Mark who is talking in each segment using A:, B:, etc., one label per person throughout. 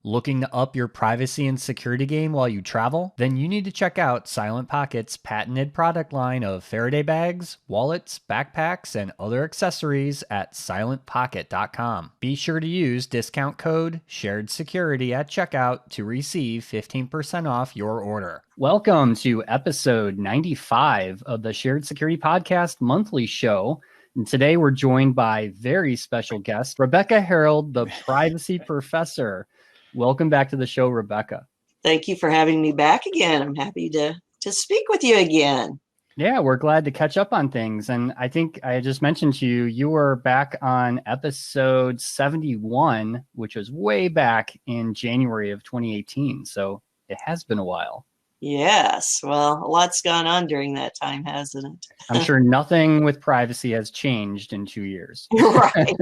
A: Looking to up your privacy and security game while you travel? Then you need to check out Silent Pocket's patented product line of Faraday bags, wallets, backpacks, and other accessories at silentpocket.com. Be sure to use discount code SHAREDSECURITY at checkout to receive 15% off your order. Welcome to episode 95 of the Shared Security Podcast monthly show. And today we're joined by very special guest, Rebecca Herold, the privacy professor. Welcome back to the show, Rebecca.
B: Thank you for having me back again. I'm happy to speak with you again.
A: Yeah, we're glad to catch up on things. And I think I just mentioned to you, you were back on episode 71, which was way back in January of 2018. So it has been a while.
B: Yes. Well, a lot's gone on during that time, hasn't it?
A: I'm sure nothing with privacy has changed in 2 years.
B: Right.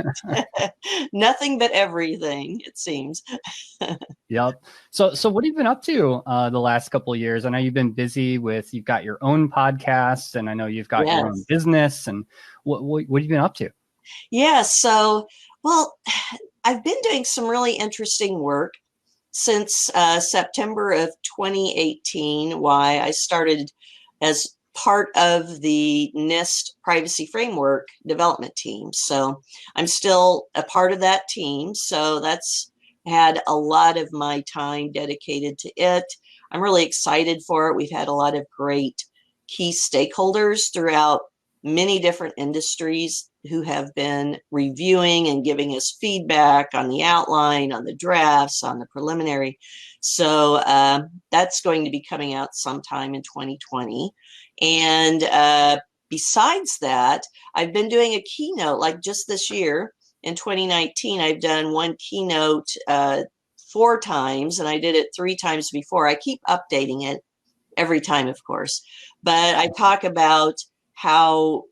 B: Nothing but everything, it seems.
A: Yep. So what have you been up to the last couple of years? I know you've been busy you've got your own podcast, and I know you've got your own business. And what have you been up to?
B: Yeah. So, well, I've been doing some really interesting work since September of 2018, why I started as part of the Nist privacy framework development team. So I'm still a part of that team. So that's had a lot of my time dedicated to it. I'm really excited for it. We've had a lot of great key stakeholders throughout many different industries who have been reviewing and giving us feedback on the outline, on the drafts, on the preliminary. So that's going to be coming out sometime in 2020. And besides that, I've been doing a keynote, like just this year in 2019, I've done one keynote 4 times, and I did it 3 times before. I keep updating it every time, of course, but I talk about how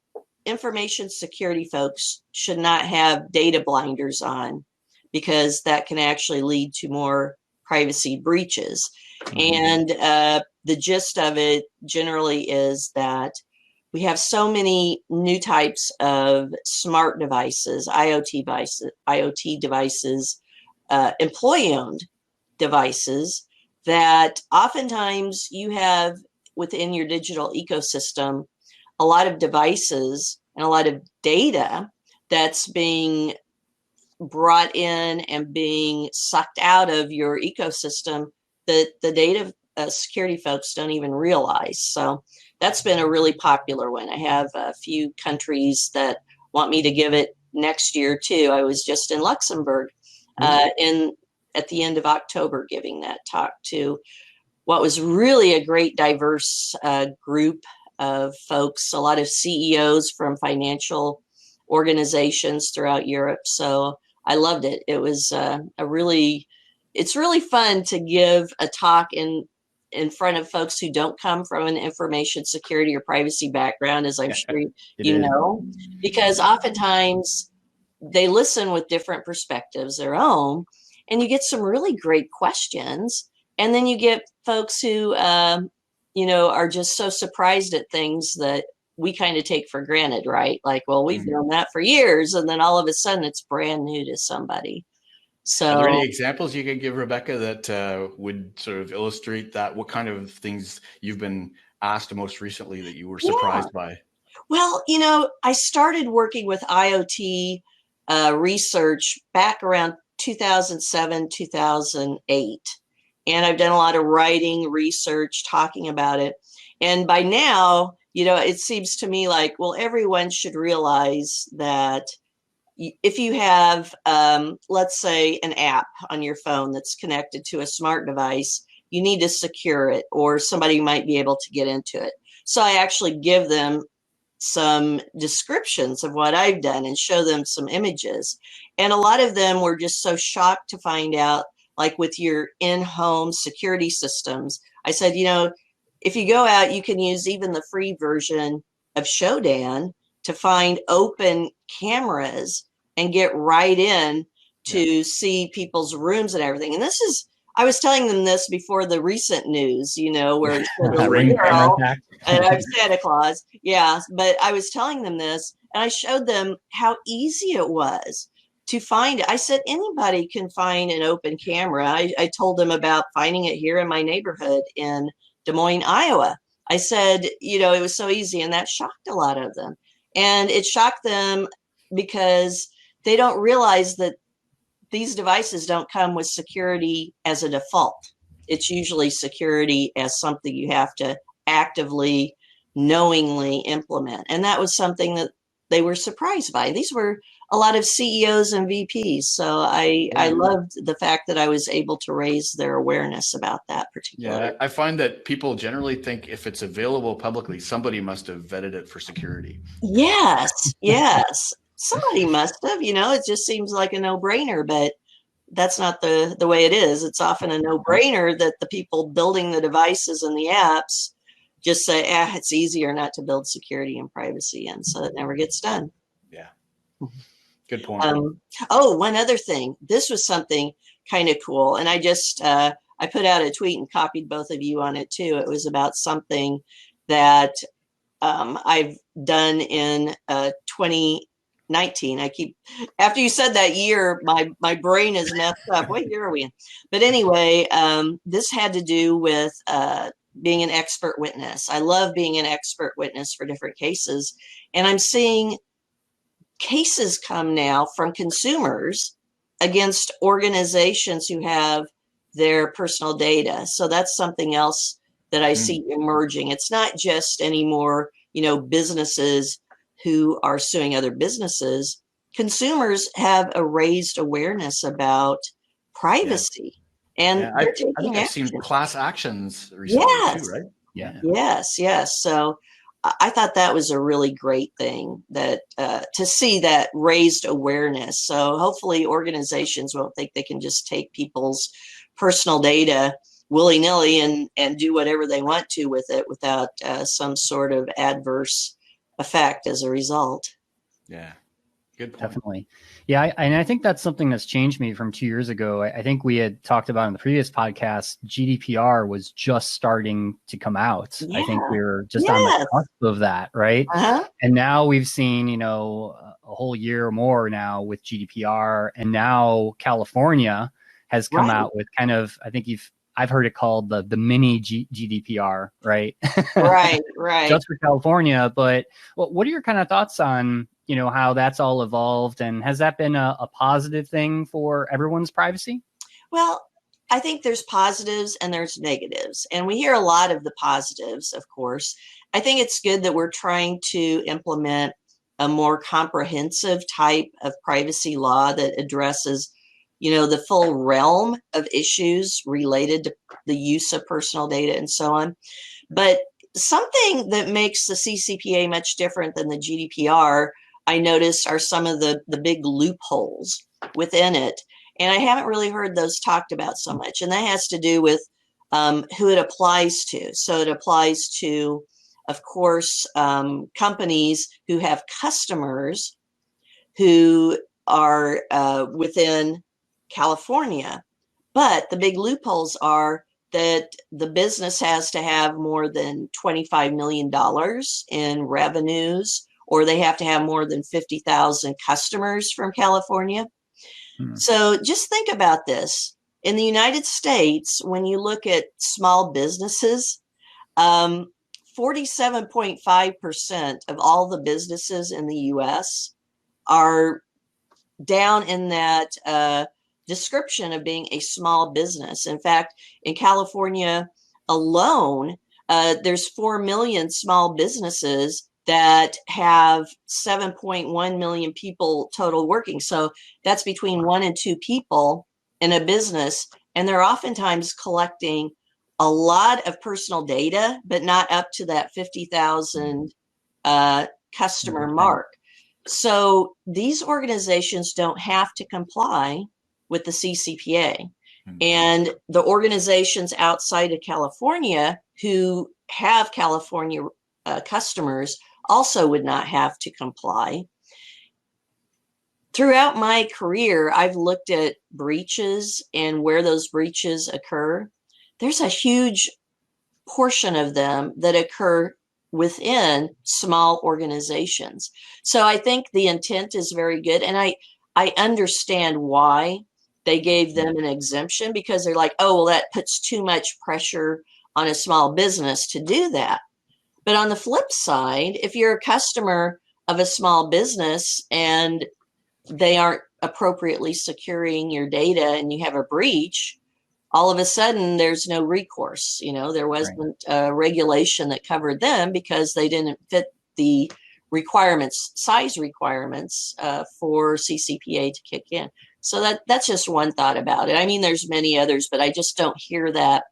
B: information security folks should not have data blinders on, because that can actually lead to more privacy breaches. And the gist of it generally is that we have so many new types of smart devices, IoT devices, employee-owned devices, that oftentimes you have within your digital ecosystem a lot of devices and a lot of data that's being brought in and being sucked out of your ecosystem that the data security folks don't even realize. So that's been a really popular one. I have a few countries that want me to give it next year too. I was just in Luxembourg at the end of October giving that talk to what was really a great diverse group of folks, a lot of CEOs from financial organizations throughout Europe. So I loved it. It was it's really fun to give a talk in front of folks who don't come from an information security or privacy background, as I'm sure you know, because oftentimes they listen with different perspectives, their own, and you get some really great questions. And then you get folks who, are just so surprised at things that we kind of take for granted, right? Like, well, we've known that for years, and then all of a sudden it's brand new to somebody. So
C: are there any examples you could give, Rebecca, that would sort of illustrate that? What kind of things you've been asked most recently that you were surprised by?
B: Well, I started working with IoT research back around 2007, 2008. And I've done a lot of writing, research, talking about it. And by now, it seems to me like, well, everyone should realize that if you have, let's say, an app on your phone that's connected to a smart device, you need to secure it, or somebody might be able to get into it. So I actually give them some descriptions of what I've done and show them some images. And a lot of them were just so shocked to find out, like with your in-home security systems, I said, if you go out, you can use even the free version of Shodan to find open cameras and get right in to see people's rooms and everything. And I was telling them this before the recent news, where it's and I'm Santa Claus. Yeah. But I was telling them this, and I showed them how easy it was to find it. I said, anybody can find an open camera. I told them about finding it here in my neighborhood in Des Moines, Iowa. I said, it was so easy, and that shocked a lot of them. And it shocked them because they don't realize that these devices don't come with security as a default. It's usually security as something you have to actively, knowingly implement. And that was something that they were surprised by. These were a lot of CEOs and VPs. So I loved the fact that I was able to raise their awareness about that particular.
C: Yeah, I find that people generally think if it's available publicly, somebody must have vetted it for security.
B: Yes, yes. Somebody must have, it just seems like a no-brainer, but that's not the way it is. It's often a no-brainer that the people building the devices and the apps just say, it's easier not to build security and privacy. And so it never gets done.
C: Yeah. Good point.
B: One other thing. This was something kind of cool. And I just, I put out a tweet and copied both of you on it too. It was about something that I've done in 2019. After you said that year, my brain is messed up. What year are we in? But anyway, this had to do with being an expert witness. I love being an expert witness for different cases. And I'm seeing cases come now from consumers against organizations who have their personal data. So that's something else that I see emerging. It's not just anymore, businesses who are suing other businesses. Consumers have a raised awareness about privacy. And they're taking
C: I think I've seen
B: action.
C: class actions recently too, right?
A: Yeah.
B: Yes. So I thought that was a really great thing that to see that raised awareness. So hopefully organizations won't think they can just take people's personal data willy-nilly and do whatever they want to with it without some sort of adverse effect as a result.
C: Yeah. Good point.
A: Definitely. Yeah. And I think that's something that's changed me from 2 years ago. I think we had talked about in the previous podcast, GDPR was just starting to come out.
B: Yeah.
A: I think we were just on the cusp of that. Right.
B: Uh-huh.
A: And now we've seen, a whole year or more now with GDPR. And now California has come out with kind of, I think I've heard it called the mini GDPR, right?
B: Right.
A: Just for California. But what are your kind of thoughts on, how that's all evolved, and has that been a positive thing for everyone's privacy?
B: Well, I think there's positives and there's negatives, and we hear a lot of the positives, of course. I think it's good that we're trying to implement a more comprehensive type of privacy law that addresses, the full realm of issues related to the use of personal data and so on. But something that makes the CCPA much different than the GDPR, I noticed, are some of the big loopholes within it. And I haven't really heard those talked about so much. And that has to do with who it applies to. So it applies to, of course, companies who have customers who are within California. But the big loopholes are that the business has to have more than $25 million in revenues, or they have to have more than 50,000 customers from California. So just think about this. In the United States, when you look at small businesses, 47.5% of all the businesses in the US are down in that description of being a small business. In fact, in California alone, there's 4 million small businesses that have 7.1 million people total working. So that's between 1 and 2 people in a business. And they're oftentimes collecting a lot of personal data, but not up to that 50,000 customer mark. So these organizations don't have to comply with the CCPA. And the organizations outside of California who have California customers also would not have to comply. Throughout my career, I've looked at breaches and where those breaches occur. There's a huge portion of them that occur within small organizations. So I think the intent is very good. And I understand why they gave them an exemption, because they're like, oh, well, that puts too much pressure on a small business to do that. But on the flip side, if you're a customer of a small business and they aren't appropriately securing your data and you have a breach, all of a sudden there's no recourse. There wasn't a regulation that covered them because they didn't fit the size requirements for CCPA to kick in. So that's just one thought about it. I mean, there's many others, but I just don't hear that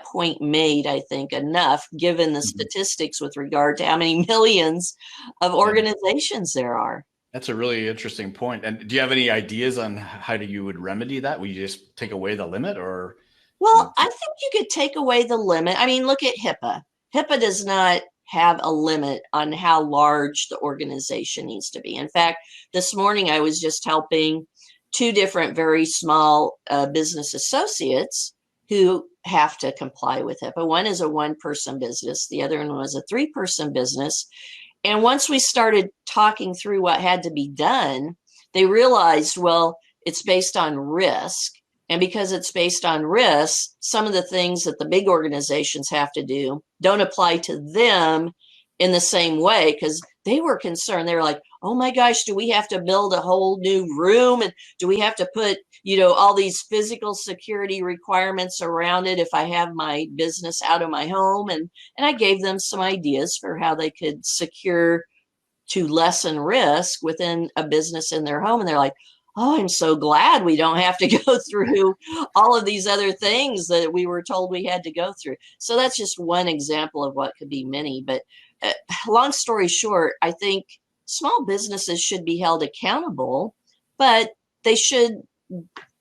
B: point made, I think, enough, given the statistics with regard to how many millions of organizations there are.
C: That's a really interesting point. And do you have any ideas on how you would remedy that? Will you just take away the limit, or?
B: Well, I think you could take away the limit. I mean, look at HIPAA. HIPAA does not have a limit on how large the organization needs to be. In fact, this morning I was just helping two different very small business associates who have to comply with HIPAA. One is a one-person business. The other one was a three-person business. And once we started talking through what had to be done, they realized, well, it's based on risk. And because it's based on risk, some of the things that the big organizations have to do don't apply to them in the same way, because they were concerned. They were like, oh my gosh, do we have to build a whole new room? And do we have to put, all these physical security requirements around it if I have my business out of my home? And I gave them some ideas for how they could secure to lessen risk within a business in their home. And they're like, oh, I'm so glad we don't have to go through all of these other things that we were told we had to go through. So that's just one example of what could be many. But long story short, I think small businesses should be held accountable, but they should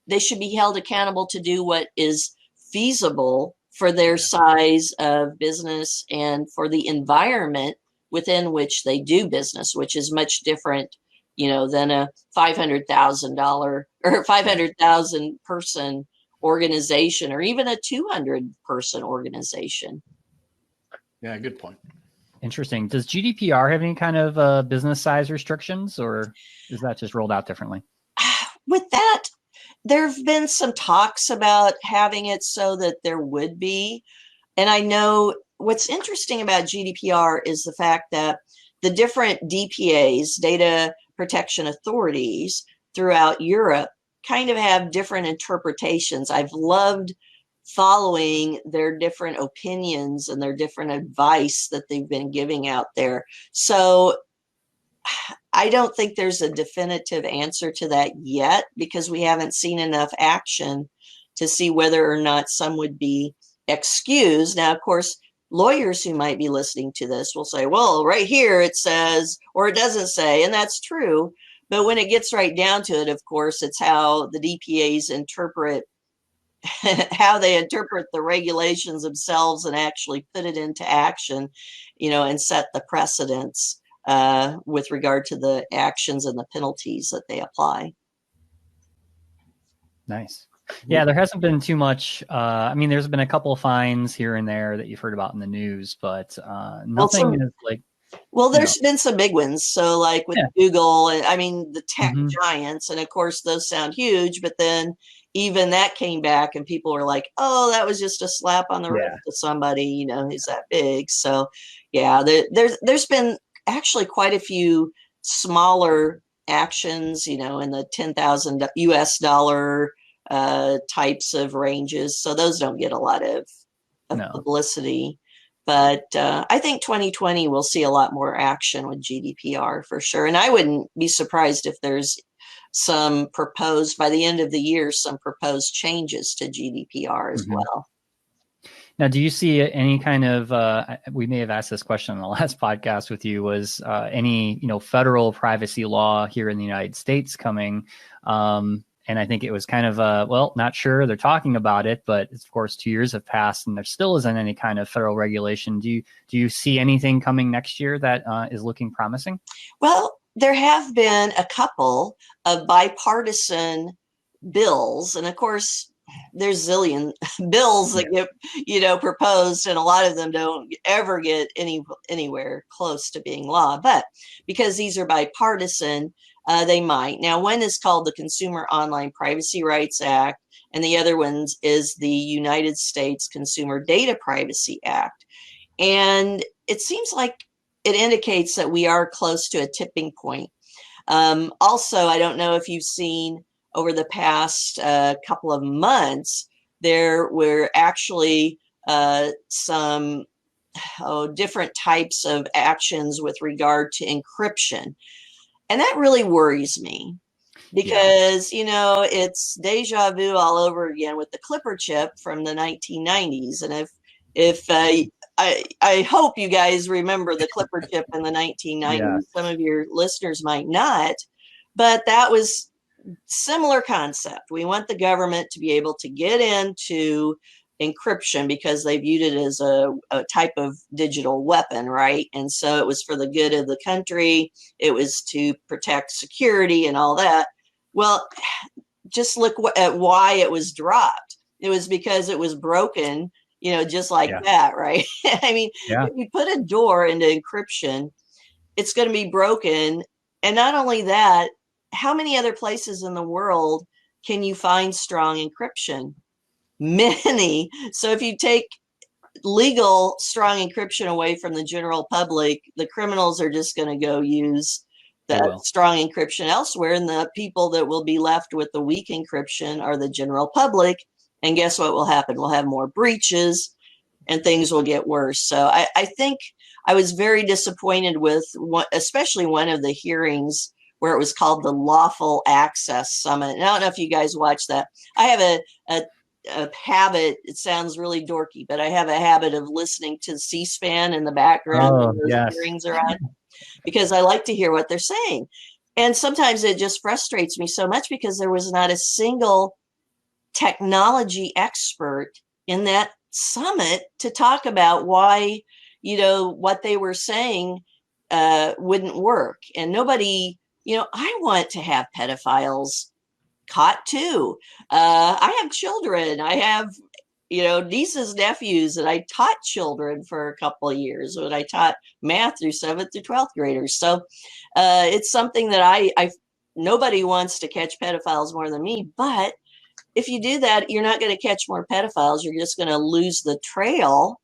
B: be held accountable to do what is feasible for their size of business and for the environment within which they do business, which is much different, than a $500,000 or 500,000 person organization, or even a 200 person organization.
C: Yeah, good point.
A: Interesting. Does GDPR have any kind of business size restrictions, or is that just rolled out differently?
B: With that, there have been some talks about having it so that there would be. And I know what's interesting about GDPR is the fact that the different DPAs, data protection authorities throughout Europe, kind of have different interpretations. I've loved following their different opinions and their different advice that they've been giving out there. So I don't think there's a definitive answer to that yet, because we haven't seen enough action to see whether or not some would be excused. Now, of course, lawyers who might be listening to this will say, well, right here it says, or it doesn't say, and that's true. But when it gets right down to it, of course, it's how the DPAs interpret how they interpret the regulations themselves and actually put it into action, and set the precedents with regard to the actions and the penalties that they apply.
A: Nice. Yeah, there hasn't been too much. I mean, there's been a couple of fines here and there that you've heard about in the news, but nothing is like.
B: Well, there's been some big ones. So like with Google, I mean, the tech giants, and of course those sound huge, but then even that came back and people were like, oh, that was just a slap on the wrist to somebody, who's that big. So yeah, there's been actually quite a few smaller actions, in the 10,000 US dollar types of ranges. So those don't get a lot of publicity. But I think 2020 will see a lot more action with GDPR for sure. And I wouldn't be surprised if there's some proposed, by the end of the year, some proposed changes to GDPR as well.
A: Now, do you see any kind of, we may have asked this question on the last podcast with you, was any, federal privacy law here in the United States coming? And I think it was kind of, not sure. They're talking about it, but of course, 2 years have passed and there still isn't any kind of federal regulation. Do you see anything coming next year that is looking promising? Well,
B: there have been a couple of bipartisan bills. And of course, there's zillion bills that get, proposed, and a lot of them don't ever get anywhere close to being law. But because these are bipartisan, They might. Now, one is called the Consumer Online Privacy Rights Act, and the other one is the United States Consumer Data Privacy Act. And it seems like it indicates that we are close to a tipping point. Also, I don't know if you've seen over the past couple of months, there were actually some different types of actions with regard to encryption. And that really worries me because, it's deja vu all over again with the Clipper chip from the 1990s. And if I hope you guys remember the Clipper chip in the 1990s.
A: Yeah.
B: Some of your listeners might not, but that was similar concept. We want the government to be able to get into encryption because they viewed it as a type of digital weapon, right? And so it was for the good of the country. It was to protect security and all that. Well, just look at why it was dropped. It was because it was broken, just like that, right? I mean, if you put a door into encryption, it's going to be broken. And not only that, how many other places in the world can you find strong encryption? Many. So if you take legal strong encryption away from the general public, the criminals are just going to go use that strong encryption elsewhere. And the people that will be left with the weak encryption are the general public. And guess what will happen? We'll have more breaches and things will get worse. So I think I was very disappointed with especially one of the hearings where it was called the Lawful Access Summit. And I don't know if you guys watched that. I have a habit, it sounds really dorky, but I have a habit of listening to C-SPAN in the background when those hearings are on because I like to hear what they're saying. And sometimes it just frustrates me so much because there was not a single technology expert in that summit to talk about why, what they were saying wouldn't work. And nobody, I want to have pedophiles caught too. I have children. I have, nieces, nephews, and I taught children for a couple of years when I taught math through 7th through 12th graders. So it's something that nobody wants to catch pedophiles more than me. But if you do that, you're not going to catch more pedophiles. You're just going to lose the trail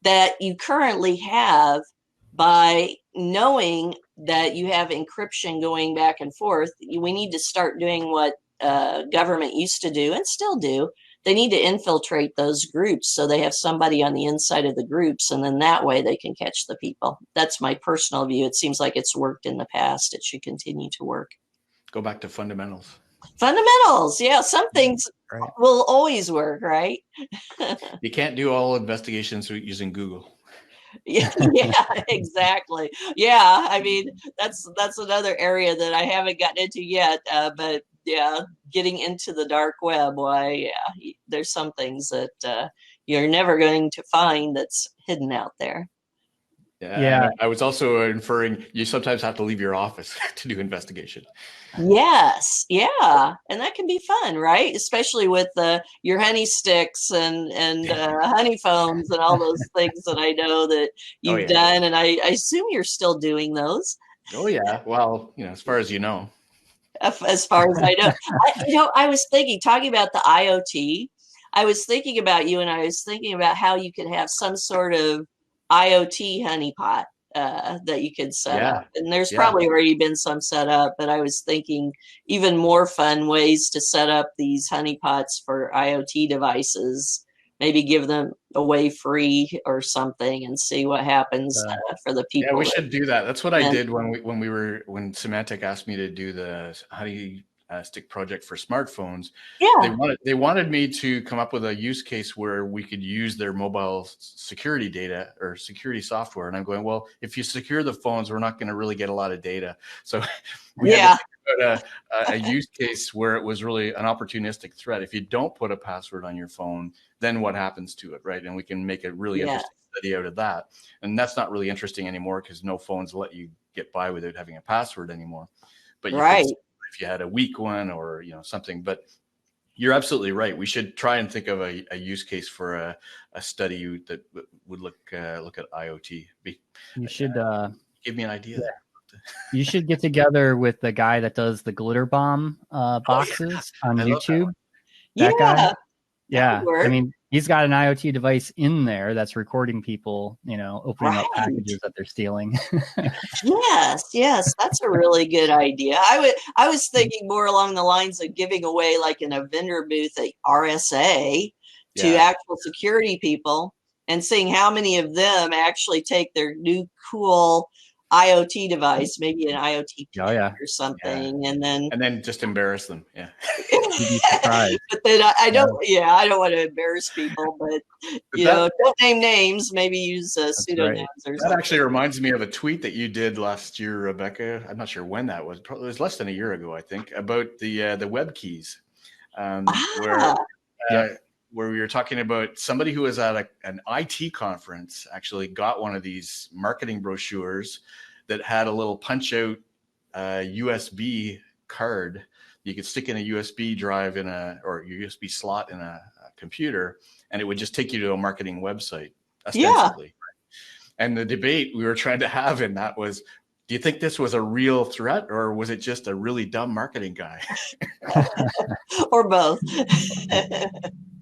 B: that you currently have by knowing that you have encryption going back and forth. We need to start doing what government used to do and still do. They need to infiltrate those groups so they have somebody on the inside of the groups, and then that way they can catch the people. That's my personal view. It seems like it's worked in the past. It should continue to work.
C: Go back to fundamentals.
B: Fundamentals. Yeah, some things will always work, right?
C: You can't do all investigations using Google.
B: Yeah, exactly. Yeah, I mean, that's another area that I haven't gotten into yet, but yeah, getting into the dark web, there's some things that you're never going to find that's hidden out there.
C: Yeah. I was also inferring you sometimes have to leave your office to do investigation.
B: Yes. Yeah. And that can be fun, right? Especially with your honey sticks and honey phones and all those things that I know that you've done. And I assume you're still doing those.
C: Oh, yeah. Well, as far as you know.
B: As far as I know. I was thinking, talking about the IoT, I was thinking about you and I was thinking about how you could have some sort of IoT honeypot that you could set up. And there's probably already been some set up, but I was thinking even more fun ways to set up these honeypots for IoT devices. Maybe give them away free or something and see what happens for the people.
C: Yeah, we should do that. That's what I did when Symantec asked me to do the honey stick project for smartphones.
B: Yeah.
C: They wanted me to come up with a use case where we could use their mobile security data or security software. And I'm going, well, if you secure the phones, we're not going to really get a lot of data. So we had to think about a use case where it was really an opportunistic threat. If you don't put a password on your phone, then what happens to it, right? And we can make a really interesting study out of that. And that's not really interesting anymore because no phones let you get by without having a password anymore. But you could, if you had a weak one or something. But you're absolutely right. We should try and think of a use case for a study that would look at IoT.
A: You should
C: give me an idea.
A: You should get together with the guy that does the glitter bomb boxes on
C: I love that
A: YouTube.
C: one.
A: That guy.
B: Yeah, that
A: Yeah.
B: would work.
A: I mean, he's got an IoT device in there that's recording people, opening up
B: Right.
A: packages that they're stealing.
B: Yes, that's a really good idea. I was thinking more along the lines of giving away like in a vendor booth at RSA to
C: Yeah.
B: actual security people and seeing how many of them actually take their new cool IoT device, maybe an IoT
A: Oh, yeah.
B: or something, and then
C: just embarrass them. Yeah.
A: You'd be surprised.
B: but then I don't want to embarrass people, but don't name names, maybe use pseudonyms or
C: That
B: something.
C: actually reminds me of a tweet that you did last year, Rebecca. I'm not sure when that was. Probably it was less than a year ago, I think, about the web keys, where we were talking about somebody who was at an IT conference actually got one of these marketing brochures that had a little punch out USB card you could stick in a USB drive or USB slot in a computer, and it would just take you to a marketing website ostensibly. Yeah. And the debate we were trying to have in that was, do you think this was a real threat, or was it just a really dumb marketing guy?
B: Or both.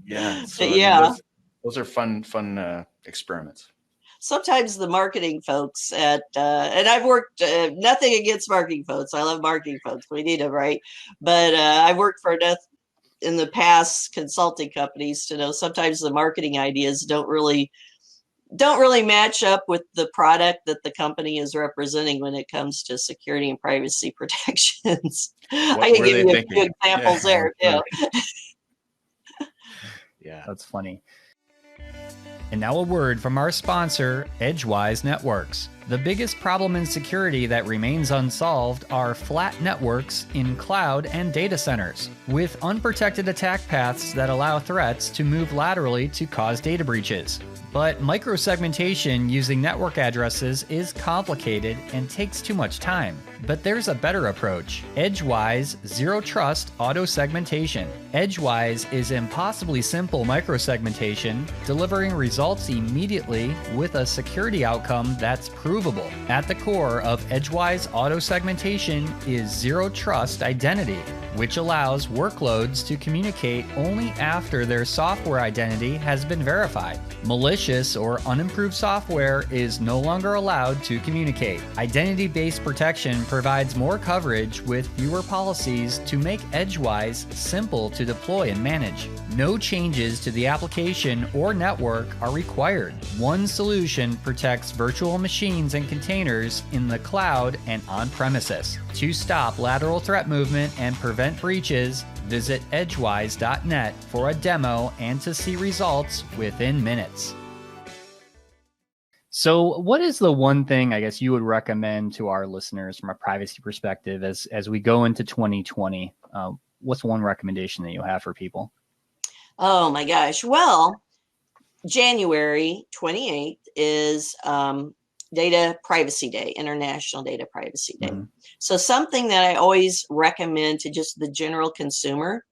C: Yeah. So,
B: yeah.
C: I mean, those are fun experiments.
B: Sometimes the marketing folks and I've worked, nothing against marketing folks. I love marketing folks. We need them, right? But I've worked for enough in the past consulting companies to know sometimes the marketing ideas don't really match up with the product that the company is representing when it comes to security and privacy protections. I can give you a few examples there too.
A: Yeah, that's funny. And now a word from our sponsor, Edgewise Networks. The biggest problem in security that remains unsolved are flat networks in cloud and data centers, with unprotected attack paths that allow threats to move laterally to cause data breaches. But microsegmentation using network addresses is complicated and takes too much time. But there's a better approach: Edgewise Zero Trust Auto Segmentation. Edgewise is impossibly simple microsegmentation, delivering results immediately with a security outcome that's provable. At the core of Edgewise Auto Segmentation is Zero Trust Identity, which allows workloads to communicate only after their software identity has been verified. Malicious or unimproved software is no longer allowed to communicate. Identity-based protection provides more coverage with fewer policies to make Edgewise simple to deploy and manage. No changes to the application or network are required. One solution protects virtual machines and containers in the cloud and on-premises. To stop lateral threat movement and prevent breaches, visit edgewise.net for a demo and to see results within minutes. So what is the one thing I guess you would recommend to our listeners from a privacy perspective as we go into 2020? What's one recommendation that you have for people?
B: Oh my gosh. Well, January 28th is Data Privacy Day, International Data Privacy Day. Mm-hmm. So something that I always recommend to just the general consumer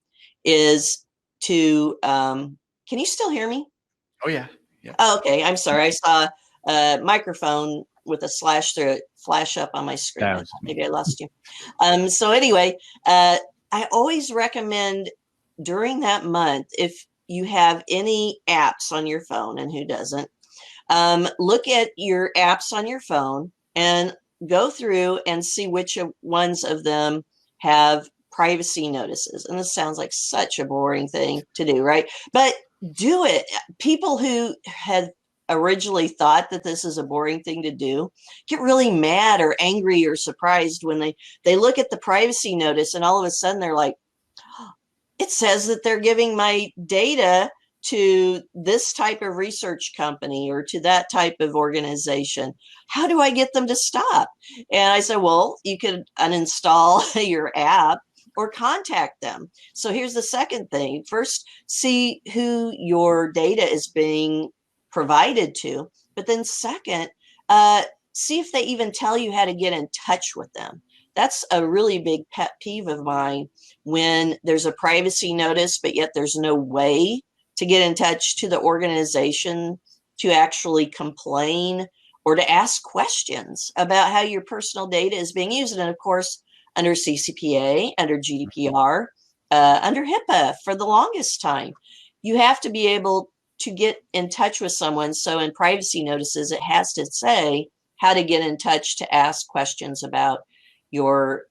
B: is to, can you still hear me?
C: Oh, yeah.
B: Oh, okay. I'm sorry. I saw a microphone with a slash through it flash up on my screen. Maybe I lost you. So anyway, I always recommend during that month, if you have any apps on your phone, and who doesn't, look at your apps on your phone and go through and see which ones of them have privacy notices. And this sounds like such a boring thing to do, right? But do it. People who had originally thought that this is a boring thing to do get really mad or angry or surprised when they look at the privacy notice and all of a sudden they're like, it says that they're giving my data to this type of research company or to that type of organization. How do I get them to stop? And I said, well, you could uninstall your app or contact them. So here's the second thing. First, see who your data is being provided to. But then second, see if they even tell you how to get in touch with them. That's a really big pet peeve of mine when there's a privacy notice, but yet there's no way to get in touch to the organization to actually complain or to ask questions about how your personal data is being used. And of course, under CCPA, under GDPR, under HIPAA for the longest time, you have to be able to get in touch with someone. So in privacy notices, it has to say how to get in touch to ask questions about your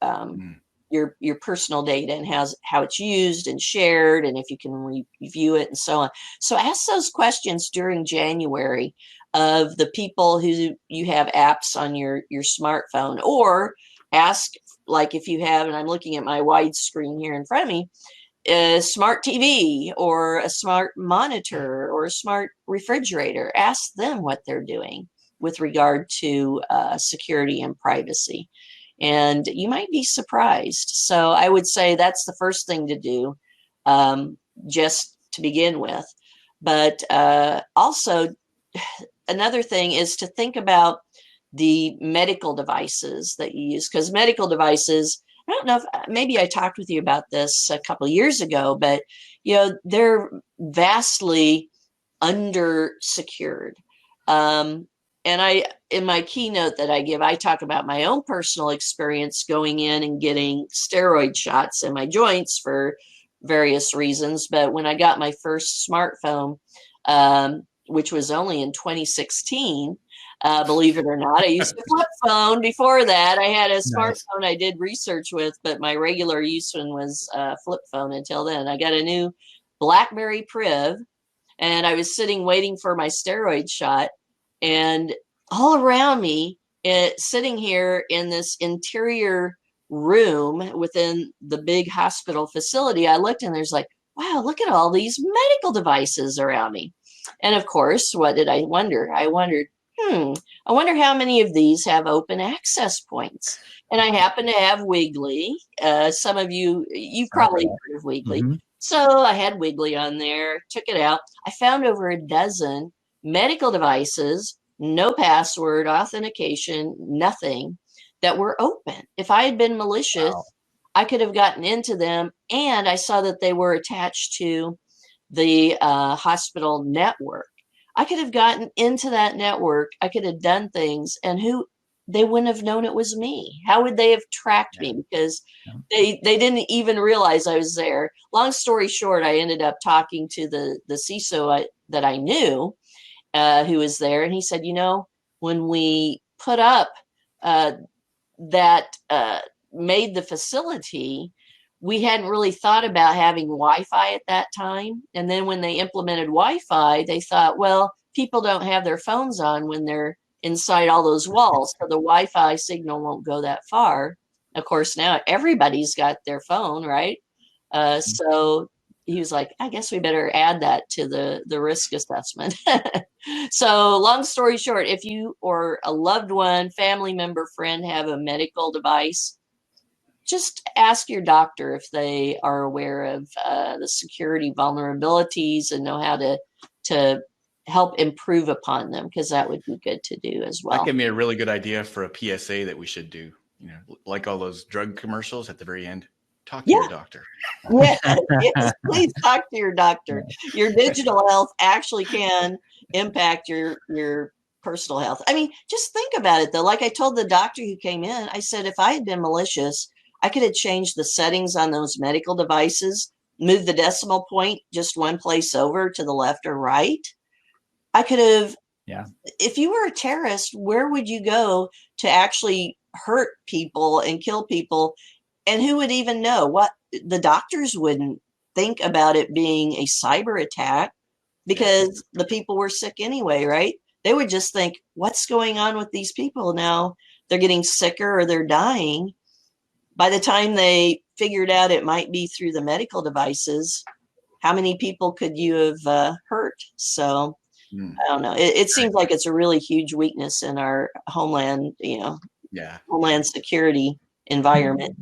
B: personal data and how it's used and shared, and if you can review it and so on. So ask those questions during January of the people who you have apps on your smartphone, or ask, like if you have, and I'm looking at my widescreen here in front of me, a smart TV or a smart monitor or a smart refrigerator. Ask them what they're doing with regard to security and privacy. And you might be surprised. So I would say that's the first thing to do, just to begin with. But also, another thing is to think about the medical devices that you use, because medical devices, I don't know if maybe I talked with you about this a couple of years ago, but they're vastly under secured. And in my keynote that I give, I talk about my own personal experience going in and getting steroid shots in my joints for various reasons. But when I got my first smartphone, which was only in 2016, believe it or not, I used a flip phone. Before that, I had a smartphone I did research with, but my regular use one was a flip phone until then. I got a new BlackBerry Priv, and I was sitting waiting for my steroid shot, and all around me, sitting here in this interior room within the big hospital facility, I looked and there's like, wow, look at all these medical devices around me. And of course, what did I wonder? I wondered, I wonder how many of these have open access points. And I happen to have Wiggly. Some of you've probably heard of Wiggly. Mm-hmm. So I had Wiggly on there, took it out. I found over a dozen medical devices, no password, authentication, nothing, that were open. If I had been malicious, I could have gotten into them. And I saw that they were attached to the hospital network. I could have gotten into that network. I could have done things, and they wouldn't have known it was me. How would they have tracked me? Because they didn't even realize I was there. Long story short, I ended up talking to the CISO that I knew, who was there, and he said, when we put up that made the facility, we hadn't really thought about having Wi-Fi at that time. And then when they implemented Wi-Fi, they thought, well, people don't have their phones on when they're inside all those walls, so the Wi-Fi signal won't go that far. Of course, now everybody's got their phone, right? So he was like, I guess we better add that to the risk assessment. So long story short, if you or a loved one, family member, friend have a medical device, just ask your doctor if they are aware of the security vulnerabilities and know how to help improve upon them, because that would be good to do as well.
C: That gave me a really good idea for a PSA that we should do. Like all those drug commercials at the very end. Talk to your doctor.
B: Yes, please talk to your doctor. Your digital health actually can impact your personal health. I mean, just think about it though. Like I told the doctor who came in, I said, if I had been malicious, I could have changed the settings on those medical devices, moved the decimal point just one place over to the left or right. I could have, if you were a terrorist, where would you go to actually hurt people and kill people? And who would even know? What the doctors wouldn't think about it being a cyber attack, because the people were sick anyway, right? They would just think, what's going on with these people now? They're getting sicker or they're dying. By the time they figured out it might be through the medical devices, how many people could you have hurt? So I don't know. It seems like it's a really huge weakness in our homeland, homeland security environment.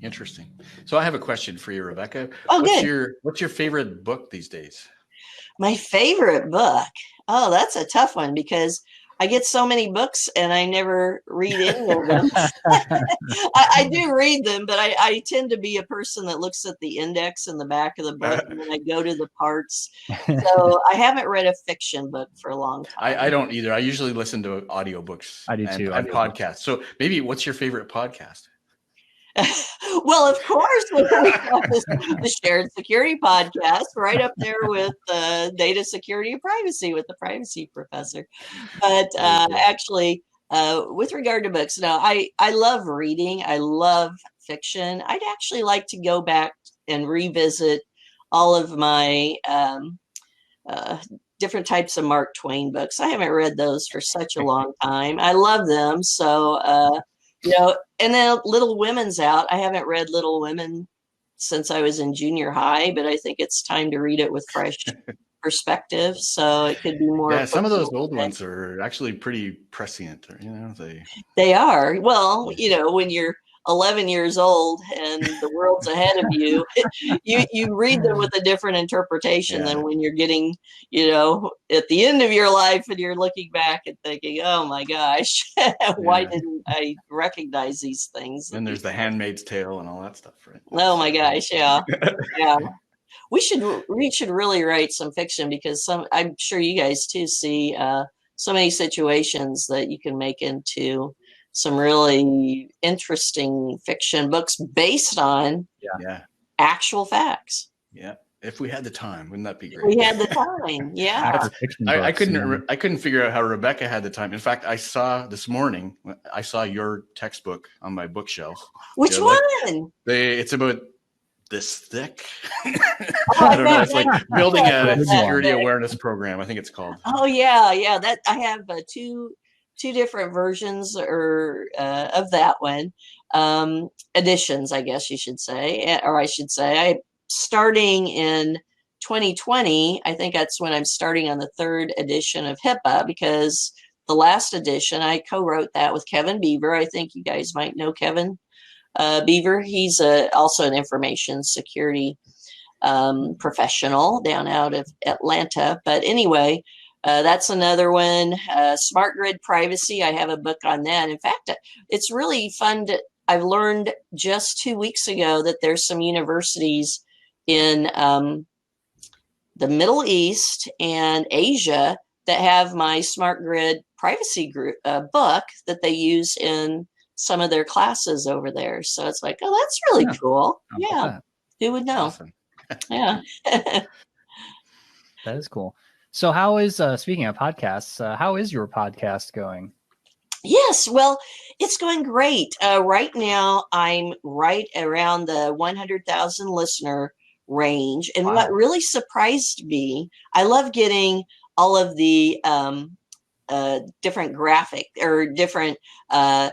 C: Interesting. So I have a question for you, Rebecca.
B: Oh,
C: what's your favorite book these days?
B: My favorite book? Oh, that's a tough one, because I get so many books and I never read any of them. I do read them, but I tend to be a person that looks at the index in the back of the book and then I go to the parts. So I haven't read a fiction book for a long time.
C: I don't either. I usually listen to audiobooks.
A: I do too.
C: And podcasts. So maybe what's your favorite podcast?
B: Well, of course, the Shared Security podcast, right up there with Data Security and Privacy with the Privacy Professor. But actually, with regard to books, no, I love reading. I love fiction. I'd actually like to go back and revisit all of my different types of Mark Twain books. I haven't read those for such a long time. I love them. So, and then Little Women's out. I haven't read Little Women since I was in junior high, but I think it's time to read it with fresh perspective. So it could be more.
C: Yeah, some of those old ones are actually pretty prescient.
B: They are. Well, when you're 11 years old and the world's ahead of you, you read them with a different interpretation than when you're getting, at the end of your life and you're looking back and thinking, oh my gosh, why didn't I recognize these things?
C: And there's The Handmaid's Tale and all that stuff, right?
B: Oh my gosh, yeah. Yeah. We should really write some fiction because I'm sure you guys too see so many situations that you can make into some really interesting fiction books based on actual facts.
C: Yeah. If we had the time, wouldn't that be great?
B: We had the time. Yeah.
C: I couldn't figure out how Rebecca had the time. In fact, I saw this morning, your textbook on my bookshelf.
B: Which one?
C: It's about this thick. I don't know. It's like building a security awareness program, I think it's called.
B: Oh yeah. Yeah. That I have two different versions of that one, editions, I guess you should say, or I should say, starting in 2020, I think that's when I'm starting on the 3rd edition of HIPAA, because the last edition, I co-wrote that with Kevin Beaver. I think you guys might know Kevin Beaver. He's also an information security professional down out of Atlanta. But anyway, that's another one. Smart Grid Privacy. I have a book on that. In fact, it's really fun. I've learned just 2 weeks ago that there's some universities in the Middle East and Asia that have my Smart Grid Privacy group book that they use in some of their classes over there. So it's like, oh, that's really cool. Yeah. Who would know?
C: Awesome.
B: Yeah.
A: That is cool. So how is, speaking of podcasts, how is your podcast going?
B: Yes, well, it's going great. Right now, I'm right around the 100,000 listener range. And what really surprised me, I love getting all of the different graphic or different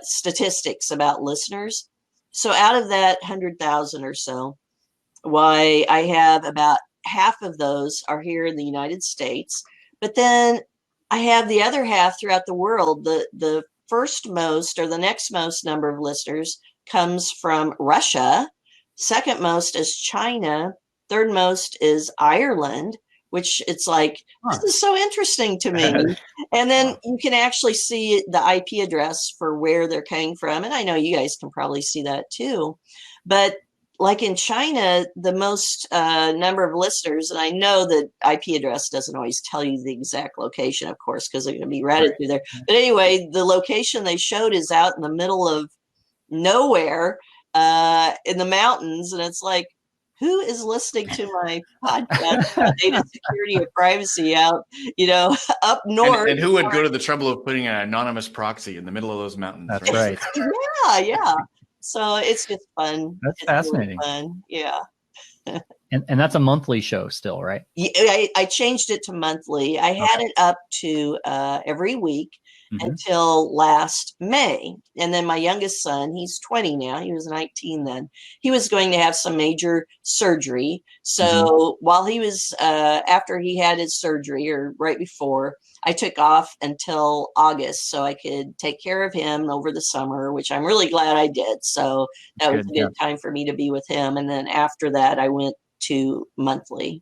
B: statistics about listeners. So out of that 100,000 or so, why I have about half of those are here in the United States, but then I have the other half throughout the world. The first most or the next most number of listeners comes from Russia. Second most is China. Third most is Ireland, which it's like, this is so interesting to me. And then you can actually see the IP address for where they're coming from. And I know you guys can probably see that too. But like in China, the most number of listeners, and I know that IP address doesn't always tell you the exact location, of course, because they're going to be routed through there. But anyway, the location they showed is out in the middle of nowhere in the mountains. And it's like, who is listening to my podcast about data security and privacy out, up north?
C: And who would go to the trouble of putting an anonymous proxy in the middle of those mountains?
A: That's right.
B: Yeah. So it's just fun.
A: That's fascinating.
B: Really fun. Yeah.
A: And that's a monthly show still, right?
B: Yeah, I changed it to monthly. I had it up to every week until last May. And then my youngest son, he's 20 now. He was 19 then. He was going to have some major surgery. So while he was, after he had his surgery or right before, I took off until August so I could take care of him over the summer, which I'm really glad I did. So that was a good time for me to be with him. And then after that, I went to monthly.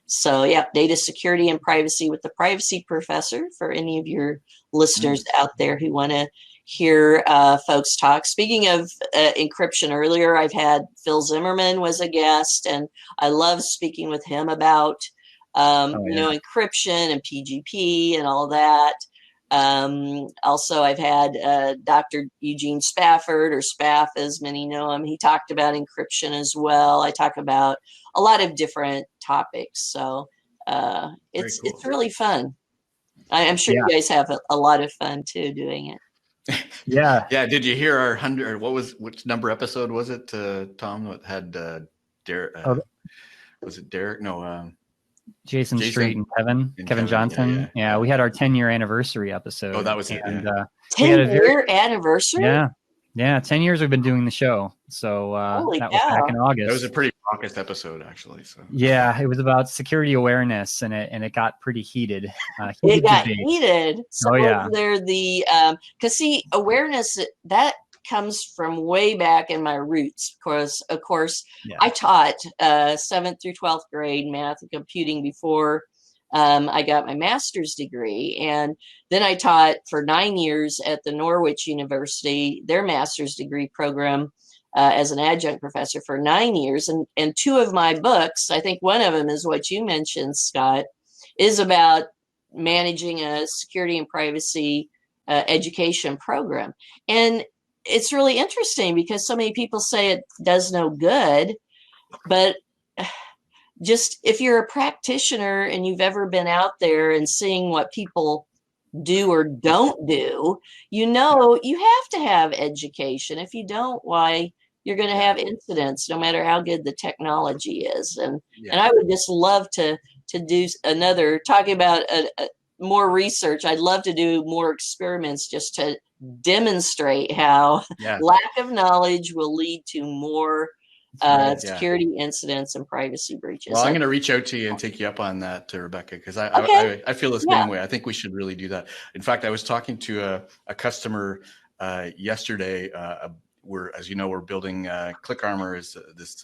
B: So yeah, data security and privacy with the privacy professor for any of your listeners out there who want to hear folks talk. Speaking of encryption, earlier I've had Phil Zimmerman was a guest, and I love speaking with him about encryption and PGP and all that. Also, I've had Dr. Eugene Spafford, or Spaff as many know him. He talked about encryption as well. I talk about a lot of different topics. So it's really fun. I'm sure you guys have a lot of fun too doing it.
A: Yeah.
C: Yeah. Did you hear our 100? Which number episode was it, Tom? What had Derek? Was it Derek? No.
A: Jason Street and Kevin Johnson. Yeah, we had our 10-year anniversary episode.
C: Oh, that was it.
B: 10-year anniversary?
A: Yeah, 10 years we've been doing the show. So that was back in August.
C: That was a pretty raucous episode, actually. So
A: yeah, it was about security awareness, and it got pretty heated.
B: It got heated. So
A: yeah.
B: They're because awareness that comes from way back in my roots. Of course, I taught 7th through 12th grade math and computing before I got my master's degree. And then I taught for 9 years at the Norwich University, their master's degree program, as an adjunct professor for 9 years. And 2 of my books, I think one of them is what you mentioned, Scott, is about managing a security and privacy education program. And it's really interesting because so many people say it does no good, but just if you're a practitioner and you've ever been out there and seeing what people do or don't do, you have to have education. If you don't, why, you're going to have incidents no matter how good the technology is. And I would just love to do another, talking about more research. I'd love to do more experiments just to demonstrate how lack of knowledge will lead to more security incidents and privacy breaches.
C: Well, I'm going to reach out to you and take you up on that, Rebecca, because I feel the same way. I think we should really do that. In fact, I was talking to a customer yesterday. As you know, we're building ClickArmor is this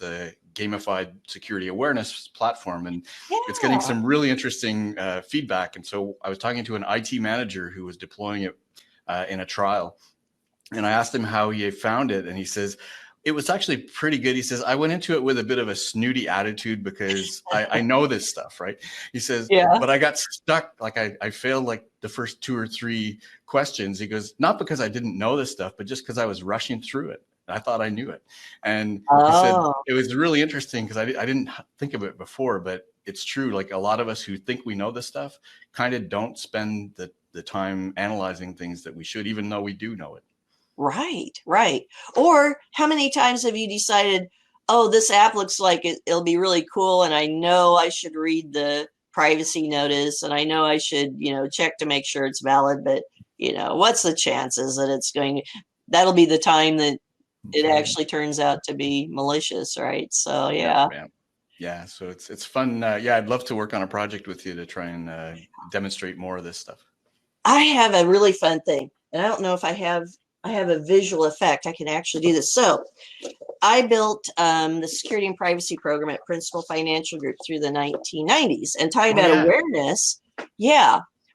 C: gamified security awareness platform, and it's getting some really interesting feedback. And so I was talking to an IT manager who was deploying it in a trial, and I asked him how he found it, and he says it was actually pretty good. He says, I went into it with a bit of a snooty attitude because I know this stuff, right? He says, but I got stuck. Like I failed like the first 2 or 3 questions. He goes, not because I didn't know this stuff, but just because I was rushing through it. I thought I knew it. And he said, it was really interesting because I didn't think of it before, but it's true. Like a lot of us who think we know this stuff kind of don't spend the time analyzing things that we should, even though we do know it.
B: Right. Or how many times have you decided, oh, this app looks like it'll be really cool, and I know I should read the privacy notice, and I know I should, check to make sure it's valid, but what's the chances that that'll be the time that it actually turns out to be malicious, right? So
C: yeah. So it's fun. I'd love to work on a project with you to try and demonstrate more of this stuff.
B: I have a really fun thing, and I don't know if I have a visual effect. I can actually do this. So I built the security and privacy program at Principal Financial Group through the 1990s. And talking about awareness,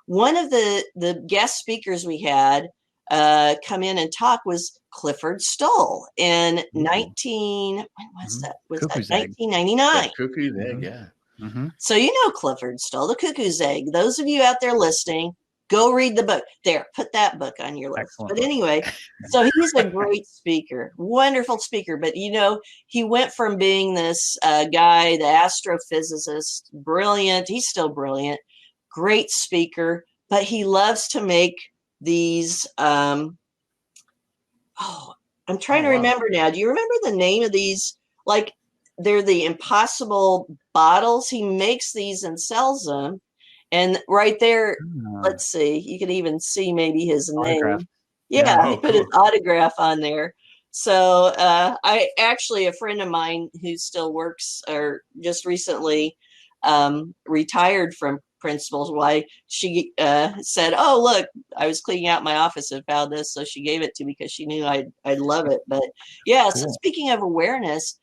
B: one of the guest speakers we had come in and talk was Clifford Stoll in 1999.
C: Cuckoo's egg, yeah.
B: Mm-hmm. So Clifford Stoll, the Cuckoo's egg. Those of you out there listening, go read the book. There, put that book on your list. Excellent. But anyway, so he's a great speaker, wonderful speaker. But, he went from being this guy, the astrophysicist, brilliant. He's still brilliant, great speaker. But he loves to make these. I'm trying to remember now. Do you remember the name of these? Like, they're the impossible bottles. He makes these and sells them. And right there, let's see, you can even see maybe his name. Yeah, he put his autograph on there. So I actually, a friend of mine who still works or just recently retired from Principal's, why she said, oh, look, I was cleaning out my office and found this. So she gave it to me because she knew I'd love it. But so speaking of awareness,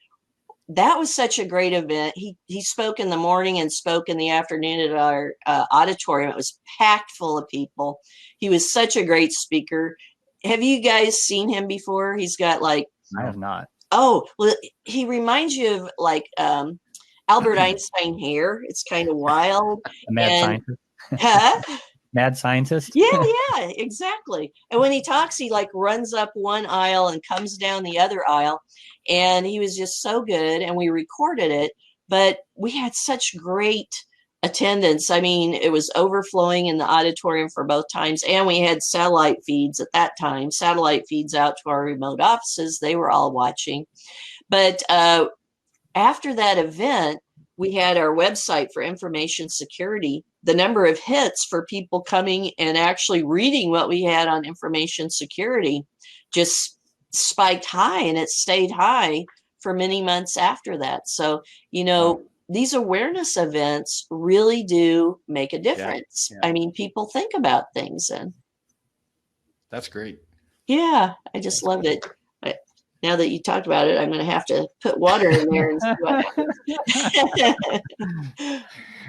B: that was such a great event. He spoke in the morning and spoke in the afternoon at our auditorium. It was packed full of people. He was such a great speaker. Have you guys seen him before? He's got like,
A: I have not.
B: oh, well, he reminds you of like Albert Einstein hair. It's kind of wild.
A: A mad
B: and,
A: scientist.
B: Huh?
A: Mad scientist.
B: Yeah, exactly. And when he talks, he like runs up one aisle and comes down the other aisle. And he was just so good. And we recorded it, but we had such great attendance. I mean, it was overflowing in the auditorium for both times. And we had satellite feeds at that time, satellite feeds out to our remote offices. They were all watching. But after that event, we had our website for information security. The number of hits for people coming and actually reading what we had on information security just spiked high, and it stayed high for many months after that. So, these awareness events really do make a difference.
C: Yeah.
B: I mean, people think about things, and
C: that's great.
B: Yeah, I just loved it. Now that you talked about it, I'm going to have to put water in there and see what happens.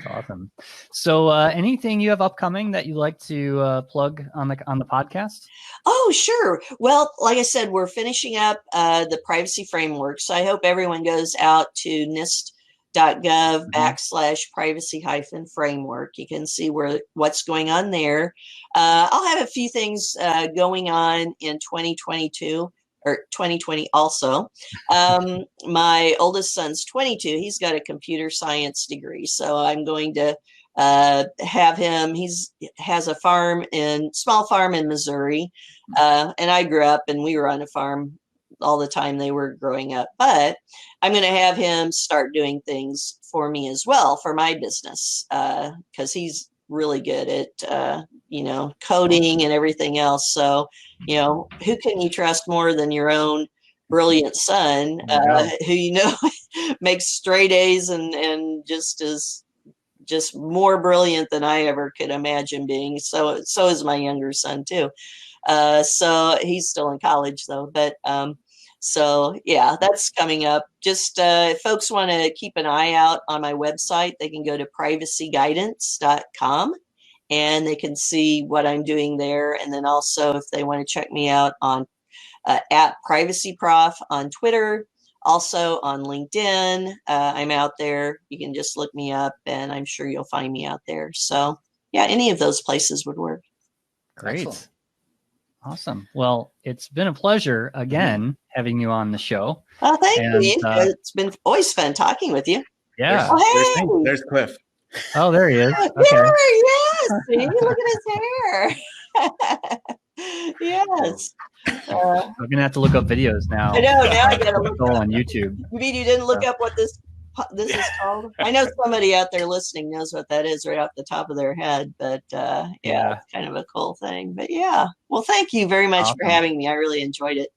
A: Awesome. So anything you have upcoming that you like to plug on the podcast?
B: Oh, sure. Well, like I said, we're finishing up the privacy framework. So I hope everyone goes out to nist.gov /privacy-framework. You can see what's going on there. I'll have a few things going on in 2022. Or 2020 also. My oldest son's 22. He's got a computer science degree. So I'm going to have him. Has a small farm in Missouri. And I grew up and we were on a farm all the time they were growing up. But I'm going to have him start doing things for me as well for my business because he's really good at coding and everything else. So who can you trust more than your own brilliant son who makes straight A's and just is just more brilliant than I ever could imagine being. So is my younger son too. So he's still in college though, but so yeah, that's coming up. Just if folks want to keep an eye out on my website, they can go to privacyguidance.com and they can see what I'm doing there. And then also if they want to check me out on at PrivacyProf on Twitter, also on LinkedIn, I'm out there. You can just look me up and I'm sure you'll find me out there. So yeah, any of those places would work.
A: Great.
C: Excellent.
A: Awesome. Well, it's been a pleasure again having you on the show.
B: Oh, thank you. It's been always fun talking with you.
A: Yeah.
C: There's Cliff.
A: Oh, there he is. Okay.
B: Yes. See, look at his hair. Yes.
A: I'm gonna have to look up videos now.
B: I know. Now I gotta look
A: on YouTube.
B: You mean you didn't look up what this is called? I know somebody out there listening knows what that is right off the top of their head, but yeah, it's kind of a cool thing. But yeah, well, thank you very much for having me. I really enjoyed it.